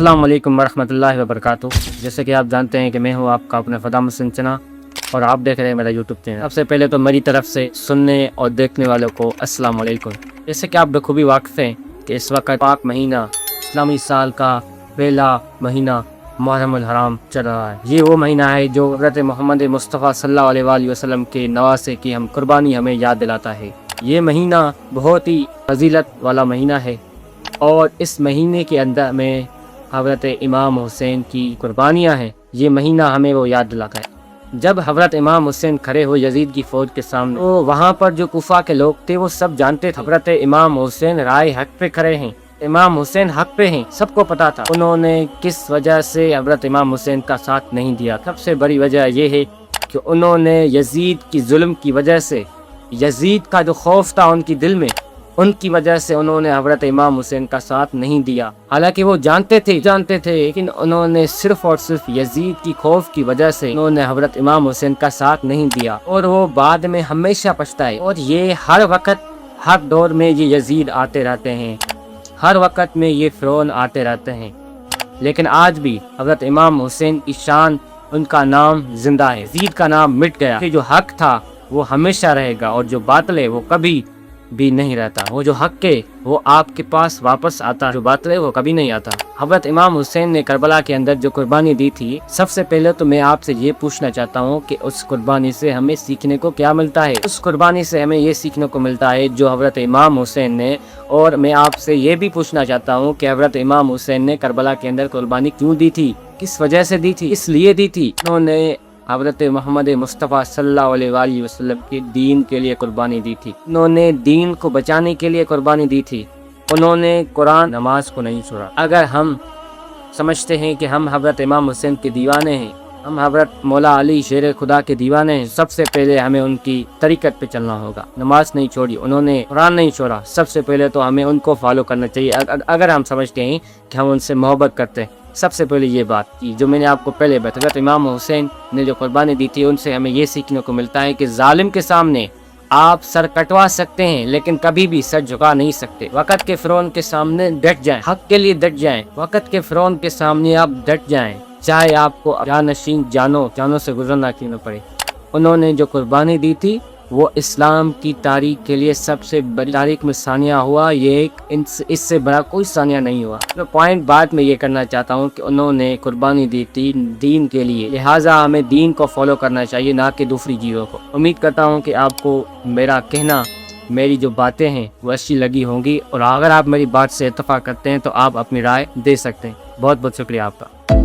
अस्सलाम वालेकुम वरहमतुल्लाहि वबरकातुहू। जैसे कि आप जानते हैं कि मैं हूँ आपका अपना फ़दा मुहसिन चना और आप देख रहे हैं मेरा यूट्यूब चैनल। सबसे पहले तो मेरी तरफ से सुनने और देखने वालों को अस्सलाम वालेकुम। जैसे कि आप बखूबी वाक़िफ़ हैं कि इस वक्त पाक महीना इस्लामी साल का पहला महीना मुहर्रम अल हराम चल रहा है। ये वो महीना है जो हज़रत मोहम्मद मुस्तफ़ा सल्लल्लाहु अलैहि वसल्लम के नवासे की हम कुर्बानी हमें याद दिलाता है। ये महीना बहुत ही फजीलत वाला महीना है और इस महीने के अंदर में हज़रत इमाम हुसैन की कुर्बानियाँ हैं। ये महीना हमें वो याद दिलाता है जब हज़रत इमाम हुसैन खड़े हुए यजीद की फ़ौज के सामने, तो वहाँ पर जो कुफा के लोग थे वो सब जानते थे हज़रत इमाम हुसैन राय हक पे खड़े हैं, इमाम हुसैन हक पे हैं। सबको पता था उन्होंने किस वजह से हज़रत इमाम हुसैन का साथ नहीं दिया। सबसे बड़ी वजह यह है कि उन्होंने यजीद की जुल्म की वजह से, यजीद का जो खौफ था उनकी दिल में, उनकी वजह से उन्होंने हज़रत इमाम हुसैन का साथ नहीं दिया। हालांकि वो जानते थे लेकिन उन्होंने सिर्फ और सिर्फ यजीद की खौफ की वजह से उन्होंने हज़रत इमाम हुसैन का साथ नहीं दिया और वो बाद में हमेशा पछताए। और ये हर वक्त, हर दौर में ये यजीद आते रहते हैं, हर वक्त में ये फ़िरौन आते रहते हैं, लेकिन आज भी हज़रत इमाम हुसैन की शान, उनका नाम जिंदा है। यजीद का नाम मिट गया, जो हक था वो हमेशा रहेगा और जो बातिल है वो कभी भी नहीं रहता। वो जो हक है वो आपके पास वापस आता, जो बातिल है वो कभी नहीं आता। हज़रत इमाम हुसैन ने करबला के अंदर जो कुर्बानी दी थी, सबसे पहले तो मैं आपसे ये पूछना चाहता हूँ कि उस कुर्बानी से हमें सीखने को क्या मिलता है। उस कुर्बानी से हमें ये सीखने को मिलता है जो हज़रत इमाम हुसैन ने, और मैं आपसे ये भी पूछना चाहता हूँ कि हज़रत इमाम हुसैन ने करबला के अंदर कुर्बानी क्यों दी थी, किस वजह से दी थी, इसलिए दी थी। उन्होंने हज़रत मोहम्मद मुस्तफ़ा सल्लल्लाहु अलैहि वसल्लम के दीन के लिए कुर्बानी दी थी, उन्होंने दीन को बचाने के लिए कुर्बानी दी थी, उन्होंने कुरान नमाज को नहीं छोड़ा। अगर हम समझते हैं कि हम हज़रत इमाम हुसैन के दीवाने हैं, हम हज़रत मौला अली शेर खुदा के दीवाने हैं, सबसे पहले हमें उनकी तरीक़त पे चलना होगा। नमाज नहीं छोड़ी उन्होंने, कुरान नहीं छोड़ा, सबसे पहले तो हमें उनको फॉलो करना चाहिए। अगर हम समझते हैं कि हम उनसे मोहब्बत करते हैं, सबसे पहले ये बात की जो मैंने आपको पहले बताया, हज़रत इमाम हुसैन ने जो कुर्बानी दी थी उनसे हमें ये सीखने को मिलता है कि जालिम के सामने आप सर कटवा सकते हैं लेकिन कभी भी सर झुका नहीं सकते। वक़्त के फ़िरौन के सामने डट जाएं, हक के लिए डट जाएं। वक़्त के फ़िरौन के सामने आप डट जाएं, चाहे आपको जानशीन जानों से गुजरना क्यों न पड़े। उन्होंने जो कुर्बानी दी थी वो इस्लाम की तारीख के लिए सबसे बड़ी तारीख में सानिया हुआ। ये इससे बड़ा कोई सानिया नहीं हुआ। तो पॉइंट बाद में ये करना चाहता हूँ कि उन्होंने कुर्बानी दी थी दीन के लिए, लिहाजा हमें दीन को फॉलो करना चाहिए, ना कि दूसरी चीज़ों को। उम्मीद करता हूँ कि आपको मेरा कहना, मेरी जो बातें हैं वो अच्छी लगी होंगी, और अगर आप मेरी बात से इत्तफाक करते हैं तो आप अपनी राय दे सकते हैं। बहुत बहुत शुक्रिया आपका।